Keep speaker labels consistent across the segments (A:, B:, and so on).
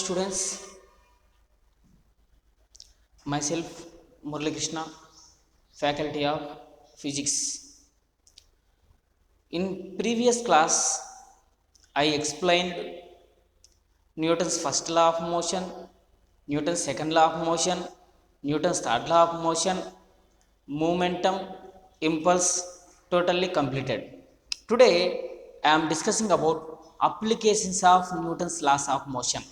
A: students, myself Murali Krishna, faculty of physics. In previous class, I explained Newton's first law of motion, Newton's second law of motion, Newton's third law of motion, momentum, impulse, totally completed. Today, I am discussing about applications of Newton's laws of motion.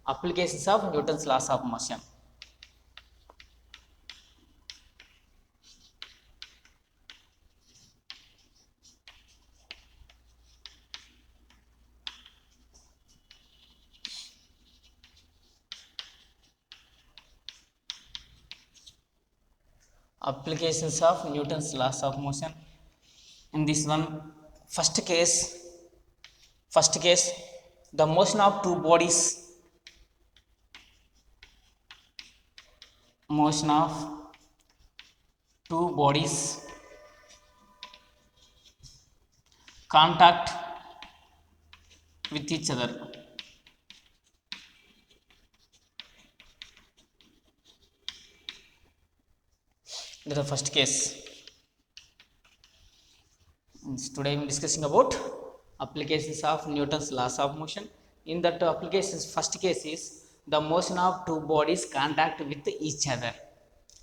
A: Applications of Newton's laws of motion. Applications of Newton's laws of motion. In this one, first case, the motion of two bodies, contact with each other. This is the first case. Today I am discussing about applications of Newton's laws of motion. In that applications, first case is the motion of two bodies contact with each other.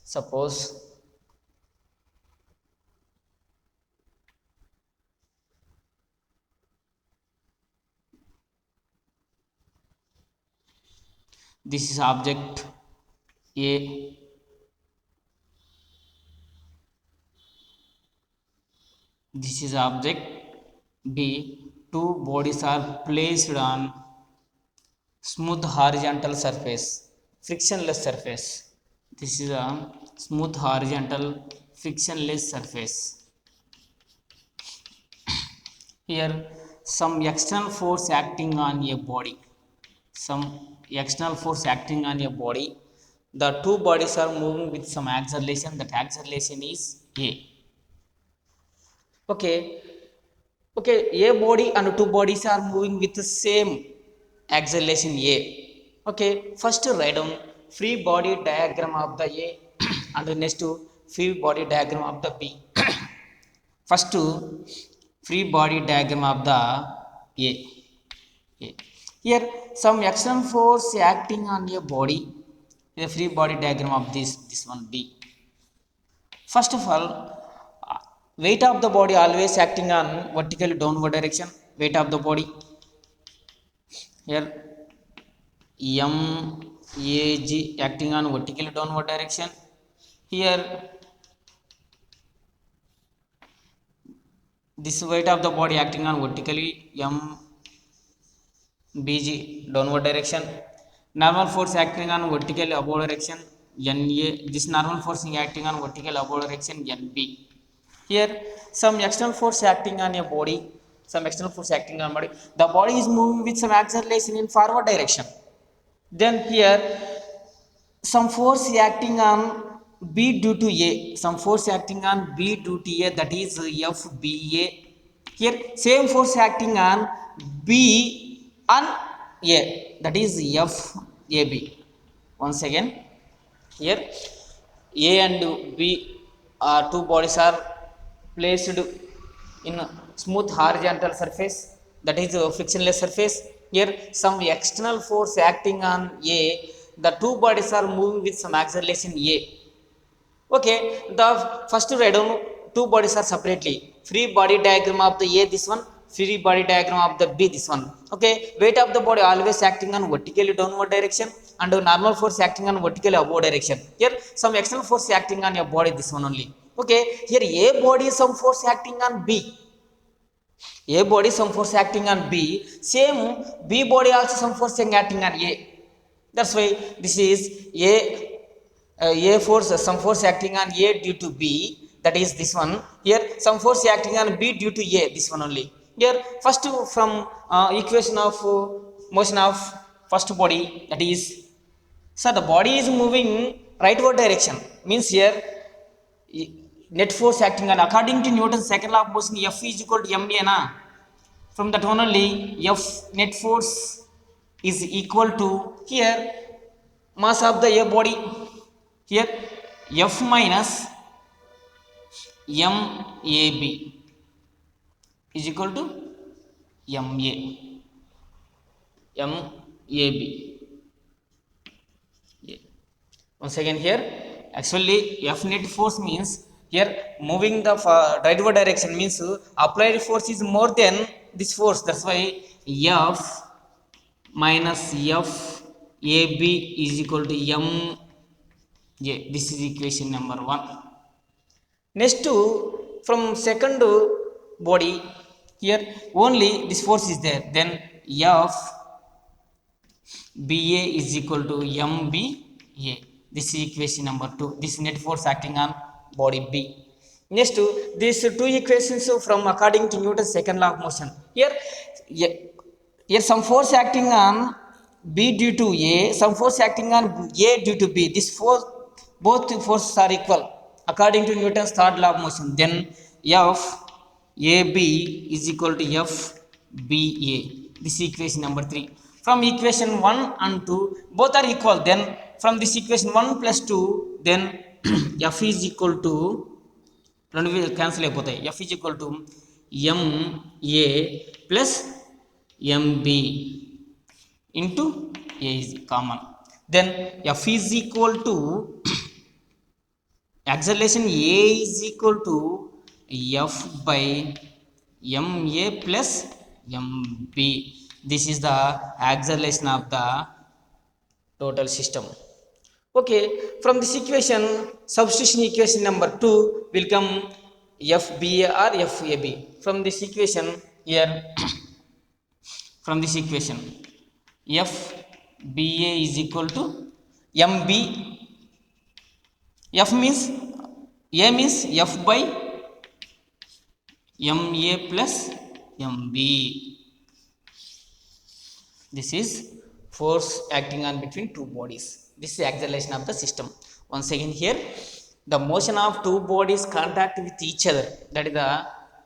A: Suppose this is object A, this is object B. Two bodies are placed on smooth horizontal surface, frictionless surface. This is a smooth horizontal frictionless surface. Here some external force acting on a body. The two bodies are moving with some acceleration. That acceleration is A. Okay, A body and two bodies are moving with the same acceleration A. Okay, first write down free body diagram of the A and next free body diagram of the B. First free body diagram of the A. Here some external force acting on a body. The free body diagram of this one B. First of all, weight of the body always acting on vertical downward direction. Weight of the body here MAG acting on vertical downward direction. Here this weight of the body acting on vertically MBG downward direction. Normal force acting on vertical above direction NA. This normal force acting on vertical above direction NB. Here some external force acting on a body. The body is moving with some acceleration in forward direction. Then here some force acting on B due to A. That is FBA. Here same force acting on B on A. That is FAB. Once again, here A and B two bodies are placed in smooth horizontal surface, that is frictionless surface. Here some external force acting on A. The two bodies are moving with some acceleration A. Okay, the first write down two bodies are separately. Free body diagram of the A, this one. Free body diagram of the B, this one. Okay, weight of the body always acting on vertically downward direction and normal force acting on vertically upward direction. Here some external force acting on your body, this one only. Okay, here A body some force acting on B. A body some force acting on B. Same B body also some force acting on A. That's why this is A force, some force acting on A due to B. That is this one. Here some force acting on B due to A. This one only. Here first from equation of motion of first body, that is, so the body is moving rightward direction. Means here net force acting on, according to Newton's second law of motion, F is equal to ma na. From that one only F net force is equal to here mass of the A body, here F minus MAB is equal to MAB. Once again here, actually F net force means here moving the rightward direction means applied force is more than this force. That's why F minus F AB is equal to M A. This is equation number 1. Next to from second body, here only this force is there, then F BA is equal to MBA. This is equation number 2. This net force acting on body B. Next to these two equations from according to Newton's second law of motion. Here some force acting on B due to A, some force acting on A due to B. This force, both forces are equal according to Newton's third law of motion. Then F AB is equal to F BA. This is equation number 3. From equation 1 and 2 both are equal, then from this equation 1 plus 2 then F is equal to cancel అయిపోతాయి. F is equal to MA plus MB into A is common. Then F is equal to acceleration A is equal to F by MA plus MB. This is the acceleration of the total system. Okay, from this equation, substitution equation number 2 will come FBA or FAB. From this equation here, from this equation, FBA is equal to MB. F means A means F by MA plus MB. This is force acting on between two bodies. This is acceleration of the system. Once again here, the motion of two bodies contact with each other. That is the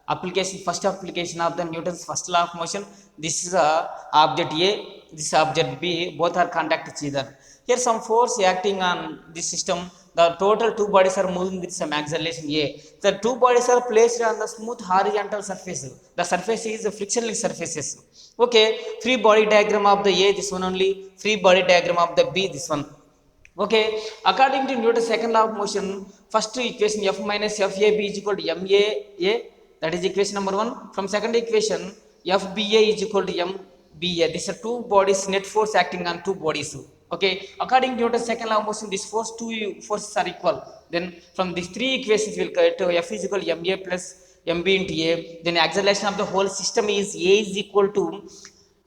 A: application, first application of the Newton's first law of motion. This is a object A, this is object B, both are contact with each other. Here some force acting on this system. The total two bodies are moving with some acceleration A. The two bodies are placed on the smooth horizontal surface. The surface is frictionless surfaces. Okay, free body diagram of the A, this one only. Free body diagram of the B, this one. Okay, according to Newton's second law of motion, first equation F minus FAB is equal to MA, that is equation number 1. From second equation, FBA is equal to MBA. These are two bodies, net force acting on two bodies. Okay, according to Newton's second law of motion, these two forces are equal. Then from these three equations, we'll get to F is equal to MA plus MB into A. Then acceleration of the whole system is A is equal to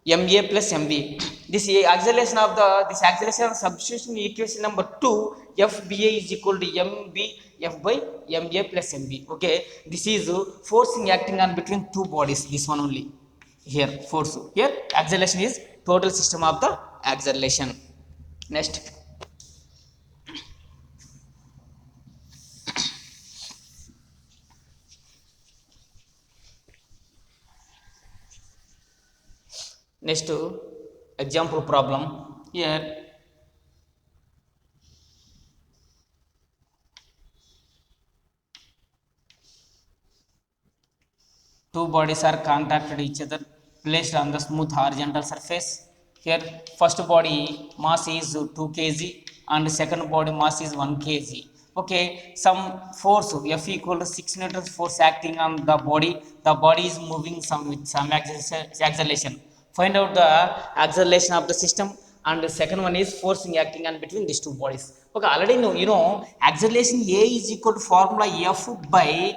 A: MA plus MB. This acceleration of this acceleration substitution equation number 2, FBA is equal to MB F by MA plus MB. Okay, this is forcing acting on between two bodies. This one only. Here force. Here acceleration is total system of the acceleration. Next. Next example problem. Here two bodies are contacted each other, placed on the smooth horizontal surface. Here first body mass is 2 kg and second body mass is 1 kg. Okay, some force F equal to 6 newtons force acting on the body. The body is moving with some acceleration. Find out the acceleration of the system, and the second one is forcing acting on between these two bodies. Okay, already you know acceleration A is equal to formula F by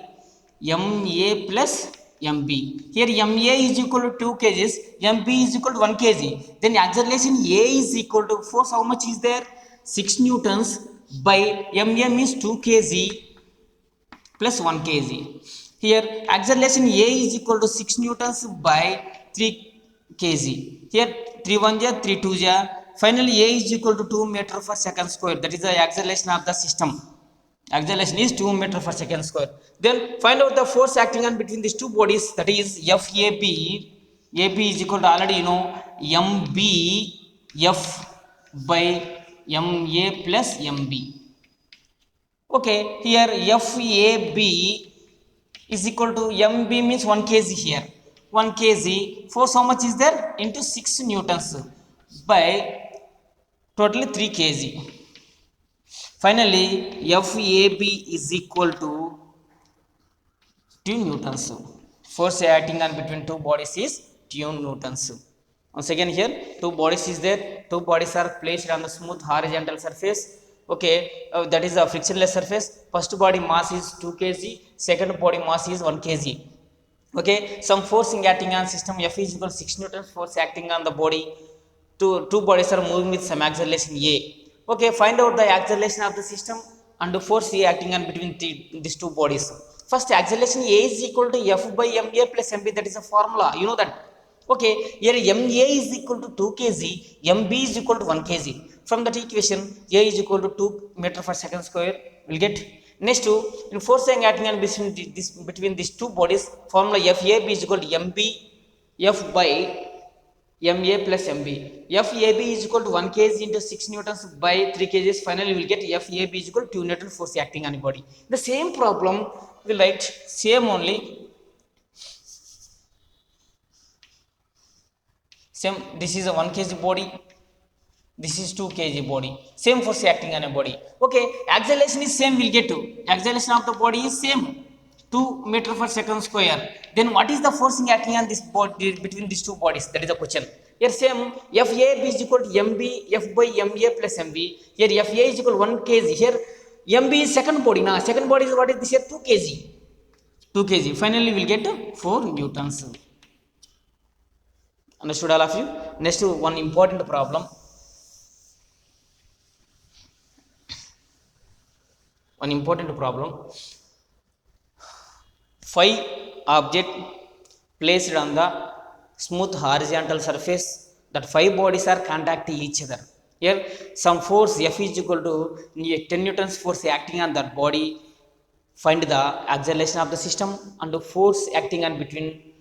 A: MA plus MB. Here MA is equal to 2 kgs, MB is equal to 1 kg. Then acceleration A is equal to force, how much is there? 6 newtons by MA means 2 kg plus 1 kg. Here acceleration A is equal to 6 newtons by 3 kg. Here 3 1 ja 3 2 ja. Finally A is equal to 2 meter per second square. That is the acceleration of the system. Acceleration is 2 meter per second square. Then find out the force acting on between these two bodies. That is FAB. AB is equal to already you know MB F by MA plus MB. Okay, here FAB is equal to MB means 1 kg here. 1 kg, force how much is there? Into 6 newtons by totally 3 kg. Finally, FAB is equal to 2 newtons. Force acting on between two bodies is 2 newtons. Once again here, two bodies is there. Two bodies are placed on the smooth horizontal surface. Okay, that is a frictionless surface. First body mass is 2 kg. Second body mass is 1 kg. Okay, some forcing acting on system F is equal to 6 newtons force acting on the body. Two bodies are moving with some acceleration A. Okay, find out the acceleration of the system and the force A acting on between these two bodies. First, acceleration A is equal to F by MA plus MB. That is a formula. You know that. Okay, here MA is equal to 2 kg, MB is equal to 1 kg. From that equation, A is equal to 2 meter per second square. We'll get. Next to in force acting on between these two bodies, formula FAB is equal to MB F by MA plus MB. FAB is equal to 1 kg into 6 newtons by 3 kgs. Finally, we will get FAB is equal to 2 newton force acting on the body. The same problem we will write same only. Same. This is a 1 kg body. This is 2 kg body. Same force acting on a body. Okay, acceleration is same. We'll get to acceleration of the body is same. 2 meter per second square. Then what is the forcing acting on this body between these two bodies? That is the question. Here same FAB is equal to MB F by MA plus MB. Here FA is equal to 1 kg. Here MB is second body. Now second body is what is this here? 2 kg. 2 kg. Finally, we'll get 4 newtons. Understood all of you? Next one important problem. One important problem. 5 object placed on the smooth horizontal surface. That 5 bodies are contacting each other. Here some force F is equal to 10 newtons force acting on that body. Find the acceleration of the system and the force acting on between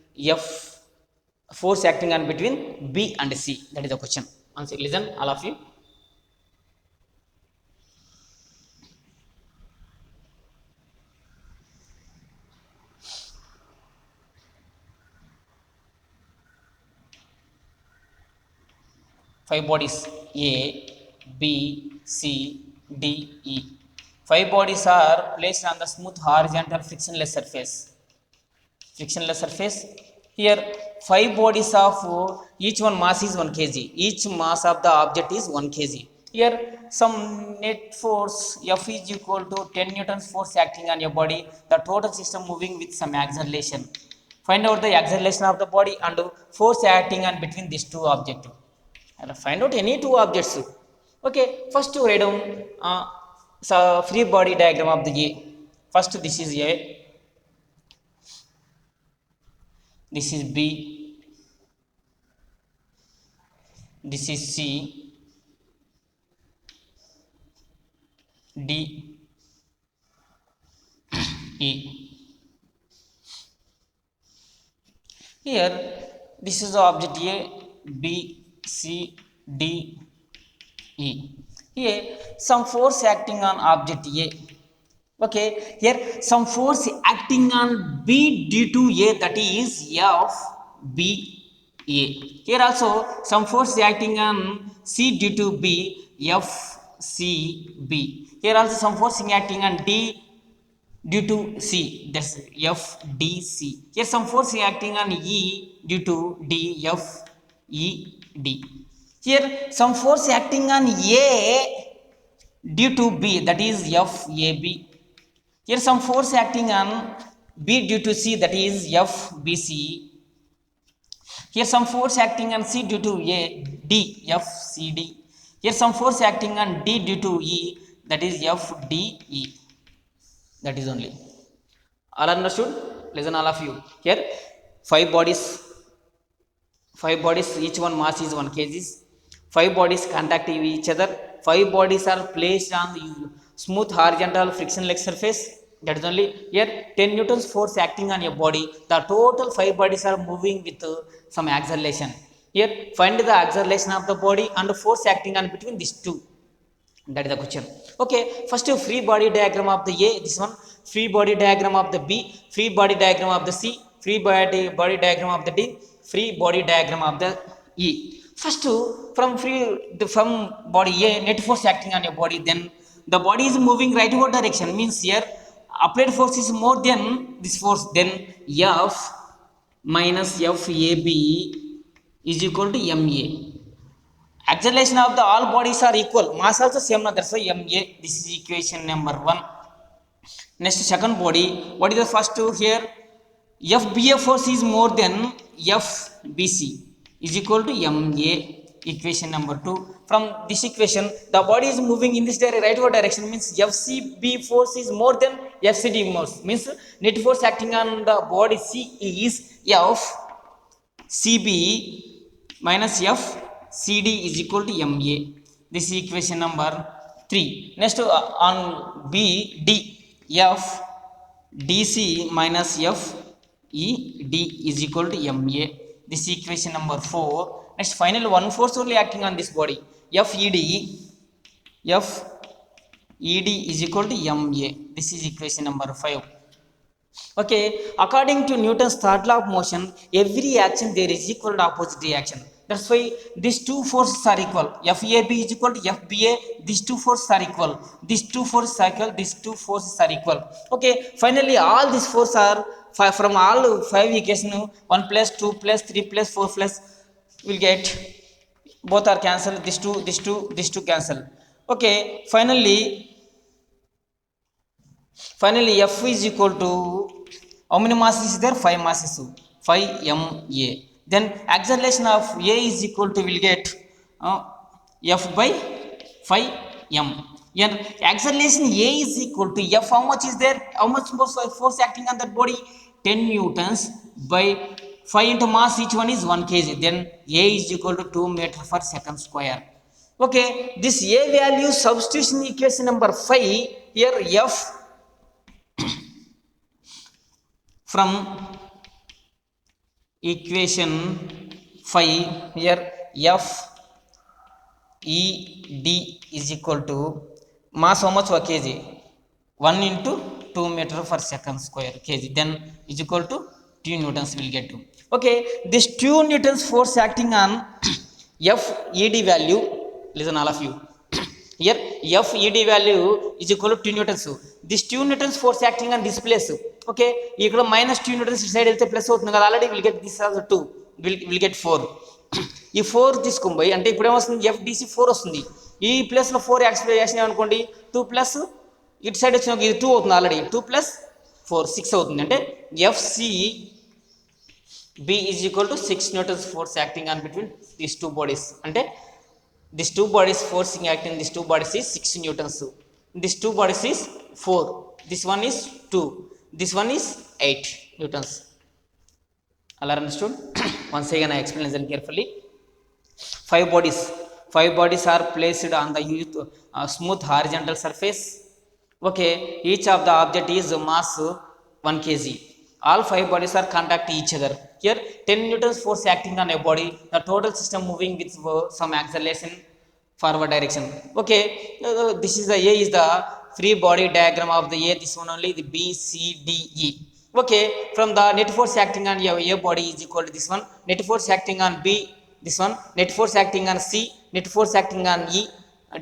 A: force acting on between B and C. That is the question. Once listen all of you. Five bodies A, B, C, D, E. 5 bodies are placed on the smooth horizontal frictionless surface. Frictionless surface. Here 5 bodies of each one mass is 1 kg. Each mass of the object is 1 kg. Here some net force F is equal to 10 newtons force acting on your body. The total system moving with some acceleration. Find out the acceleration of the body and force acting on between these two objects. And find out any two objects. Okay, first to write down free body diagram of the A. First this is A, this is B, this is C, D, E. Here this is the object A, B, C, D, E. Here some force acting on object A. Okay, here some force acting on B due to A, that is F B A. Here also some force acting on C due to B, F C B. Here also some force acting on D due to C, that's F D C. Here some force acting on E due to D, F E D. Here some force acting on A due to B, that is F A B. Here some force acting on B due to C, that is F B C. Here some force acting on C due to A, D, F C D. Here some force acting on D due to E, that is F D E. That is only. All understood? Listen all of you. Here 5 bodies, each one mass is 1 kg. 5 bodies contact each other. 5 bodies are placed on the smooth horizontal frictionless surface. That is only. Here 10 newtons force acting on your body. The total 5 bodies are moving with some acceleration. Here find the acceleration of the body and force acting on between these two. That is the question. Okay, first free body diagram of the A, this one, free body diagram of the B, free body diagram of the C, free body diagram of the D, free body diagram of the E. First from body A, net force acting on your body, then the body is moving rightward direction, means here applied force is more than this force, then F minus FAB is equal to MA. Acceleration of the all bodies are equal, mass also same, that's why MA. This is equation number 1. Next, second body, what is the first two here? FBA force is more than FBC is equal to MA, equation number 2. From this equation, the body is moving in this rightward direction, means FCB force is more than FCD force, means net force acting on the body C is FCB minus FCD is equal to MA. This is equation number 3. Next, on B, D, FDC minus FED is equal to MA. This is equation number 4. Next, final one force only acting on this body, FED is equal to MA. This is equation number 5. Okay, according to Newton's third law of motion, every action there is equal and opposite reaction. That's why these two forces are equal. FAB is equal to FBA. These two forces are equal. These two forces are equal. These two forces are equal. Okay, finally all these forces are from all 5 equations, 1 plus 2 plus 3 plus 4 plus, will get, both are cancelled, these two cancel. Okay, finally F is equal to, how many masses is there? 5 masses, 5 MA. Then acceleration of A is equal to, will get F by 5 M. And acceleration A is equal to F, how much is there? How much force acting on that body? 10 newtons by 5 into mass, each one is 1 kg. Then A is equal to 2 meter per second square. Okay, this A value substitution equation number 5, here F from equation 5, here FED is equal to mass, how much? 1 kg, 1 into 2 meter per second square kg, then is equal to 2 newtons will get to. Okay, this 2 newtons force acting on FED value, listen all of you, here FED value is equal to 2 newtons. This 2 newtons force acting on this place. Okay, ఇక్కడ minus 2 newtons side వెళ్తే plus అవుతుంది కదా, already will get this also 2, will get 4. ఈ 4 తీసుకుపోయి అంటే ఇప్పుడు ఏమొస్తుంది? FDC 4 వస్తుంది. ఈ ప్లేస్లో 4 యాక్సిలేట్ చేసినాం అనుకోండి, 2 ప్లస్ ఇటు సైడ్ వచ్చిన ఇది 2 అవుతుంది, ఆల్రెడీ 2 ప్లస్ 4 6 అవుతుంది. అంటే FCB is equal to 6 newtons force acting on between these two bodies. అంటే these two bodies forcing acting, these two bodies is 6 newtons. These two bodies is 4. This one is 2. This one is 8 newtons. All are understood? Once again I explain them carefully. 5 bodies are placed on the smooth horizontal surface. Okay, each of the object is mass 1 kg. All 5 bodies are contact each other. Here 10 newtons force acting on a body, the total system moving with some acceleration forward direction. Okay, this is the A is the free body diagram of the A, this one only, the B, C, D, E. Okay, from the net force acting on A body is equal to this one, net force acting on B, this one, net force acting on C, net force acting on E,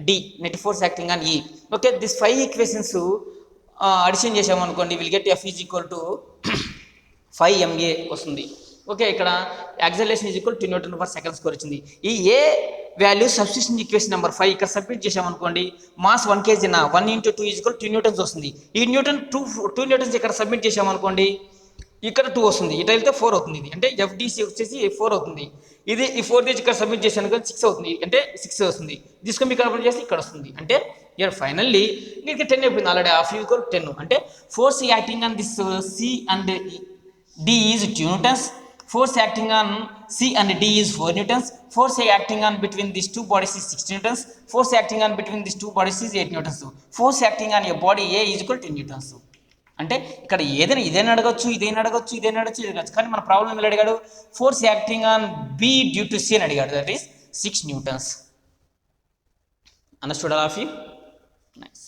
A: D, net force acting on E. Okay, this 5 equations addition చేసాము అనుకోండి, will get F is equal to 5 MA వస్తుంది. Okay, ఇక్కడ acceleration is equal 2 newton per second square వచ్చింది. ఈ ఏ value substitution equation number 5 ఇక్కడ submit చేసామనుకోండి, mass 1 kg 1 into 2 is equal 2 newtons వస్తుంది. ఈ న్యూటన్ 2 న్యూటన్స్ ఇక్కడ సబ్మిట్ చేసామనుకోండి, ఇక్కడ 2 వస్తుంది, ఇటు వెళ్తే 4 అవుతుంది. ఇది అంటే FDC వచ్చేసి 4 అవుతుంది. ఇది ఈ 4 తీసి ఇక్కడ సబ్మిట్ చేశాను కానీ 6 అవుతుంది, అంటే 6 వస్తుంది. తీసుకొని ఇక్కడ అప్లై చేసి ఇక్కడ వస్తుంది. అంటే ఇక్కడ ఫైనల్లీ ఇక్కడ 10 అయిపోయింది ఆల్రెడీ, హాఫ్ ఈక్వల్ 10. అంటే force acting on this C and D is 2 newtons. Force acting on C and D is 4 newtons. Force acting on between these two bodies is 6 newtons. Force acting on between these two bodies is 8 newtons. Force acting on a body A is equal to 10 newtons. అంటే ఇక్కడ ఏదైనా ఇదేనా అడగచ్చు, ఇదేనా అడగచ్చు, ఇదేనా అడగచ్చు, ఇది అడగచ్చు. కానీ మన ప్రాబ్లం ఏమి అడిగాడు, force acting on B due to C అని అడిగాడు. That is 6 newtons. Understood all of you? Nice.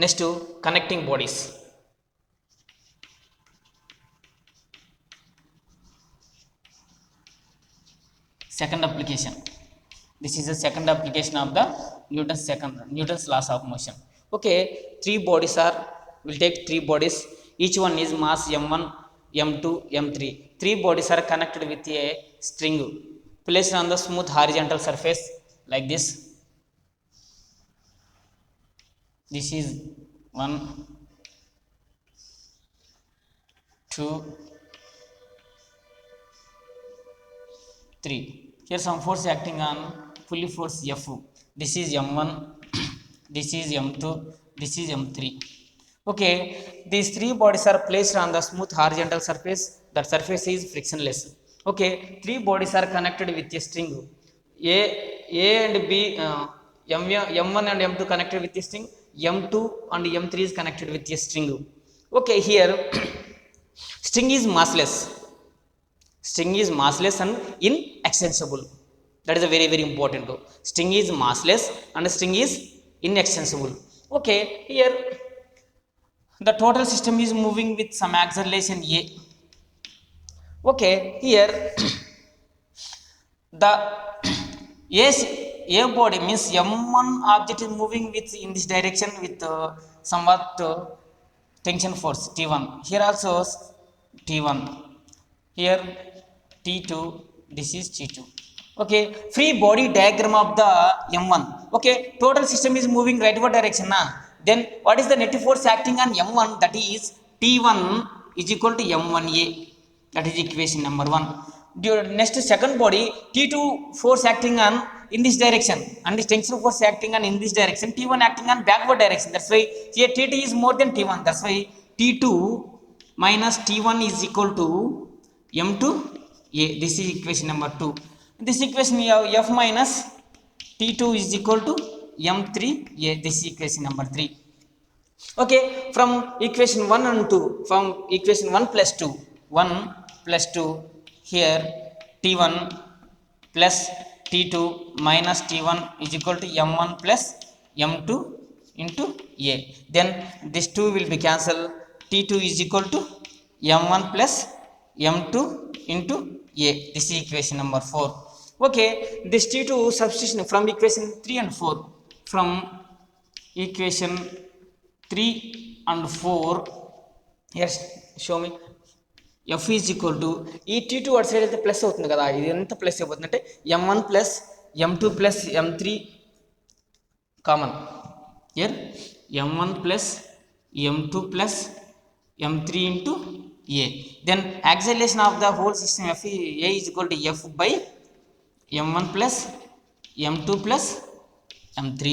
A: Next connecting bodies. Second application. This is the second application of the Newton's laws of motion. Okay, we'll take three bodies. Each one is mass m1, m2, m3. Three bodies are connected with a string placed on the smooth horizontal surface like this. This is 1, 2, 3. Here some force acting on pulley force F. This is m1, this is m2, this is m3. Okay, these three bodies are placed on the smooth horizontal surface. That surface is frictionless. Okay, three bodies are connected with a string. A and B, m1 and m2 connected with a string. m2 and m3 is connected with a string. Okay, here string is massless. String is massless and inextensible. That is a very, very important. String is massless and string is inextensible. Okay, here the total system is moving with some acceleration A. Okay, here the A body means m1 object is moving with in this direction with somewhat tension force T1. Here also T1. Here T2, this is T2. Okay, free body diagram of the M1. Okay, total system is moving rightward direction. Then what is the net force acting on M1? That is T1 is equal to M1A. That is equation number 1. Next second body, T2 force acting on in this direction and this tension force acting on in this direction. T1 acting on backward direction. That's why here T2 is more than T1. That's why T2 minus T1 is equal to M2 A. This is equation number 2. This equation we have F minus T2 is equal to M3 A. This is equation number 3. Okay, from equation 1 and 2, from equation 1 plus 2, 1 plus 2, here T1 plus T2 minus T1 is equal to M1 plus M2 into A. Then this 2 will be cancelled. T2 is equal to M1 plus M2 into A. This is equation number 4. Okay, this T2 substitution from equation 3 and 4. From equation 3 and 4, yes, show me. F is equal to ఈ T2 అటు side అయితే plus అవుతుంది కదా, ఇది ఎంత plus అయిపోతుంది అంటే M1 plus M2 plus M3 common. Here M1 plus M2 plus M3 into A. Then acceleration of the whole system F A is equal to F by M1 plus M2 plus M3.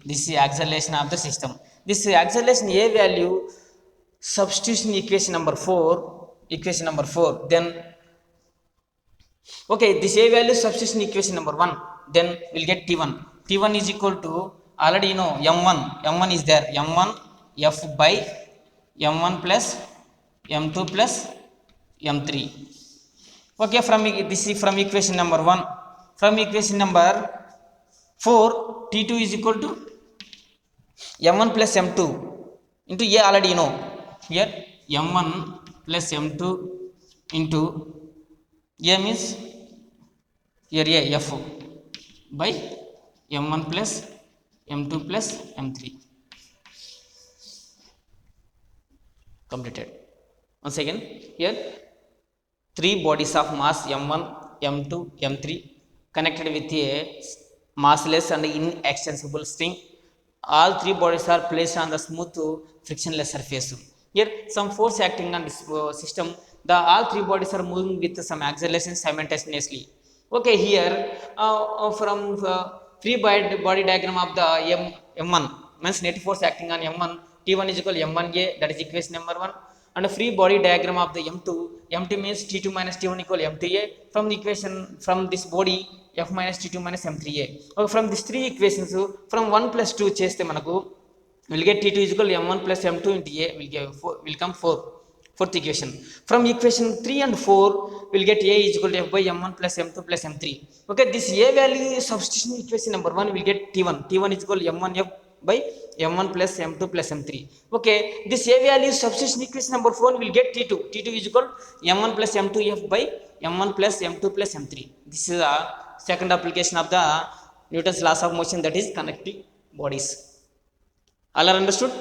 A: This is acceleration of the system. This acceleration A value substitution equation number 4. Equation number 4. Then okay, this A value substitution equation number 1. Then we'll get T1. T1 is equal to already you know M1. M1 is there. M1 F by M1 plus M2 plus M3. Okay, from this is from equation number 1. From equation number 4, T2 is equal to M1 plus M2 into A already you know. Here M1 plus M2 into A means here A F by M1 plus M2 plus M3. Completed. Once again, here three bodies of mass M1, M2, M3 connected with a massless and inextensible string. All three bodies are placed on the smooth frictionless surface. Here some force acting on this system. All three bodies are moving with some acceleration simultaneously. Okay, here from free body diagram of the M1 means net force acting on M1. T1 is equal to M1A, that is equation number 1. and a free body diagram of the M2. M2 means T2 minus T1 equal M3A. From the equation from this body F minus T2 minus M3A. Okay, from these three equations, from 1 plus 2 cheste manaku we'll get T2 is equal M1 plus M2 into A will give 4, will come 4. Fourth equation. From equation 3 and 4 we'll get A is equal to F by M1 plus M2 plus M3. Okay, this A value substitution equation number 1 will get T1. T1 is equal to M1 F by M1 plus M2 plus M3. Okay, this A value substitution equation number 4 will get T2. T2 is equal to M1 plus M2 F by M1 plus M2 plus M3. This is the second application of the Newton's laws of motion, that is connecting bodies. All are understood?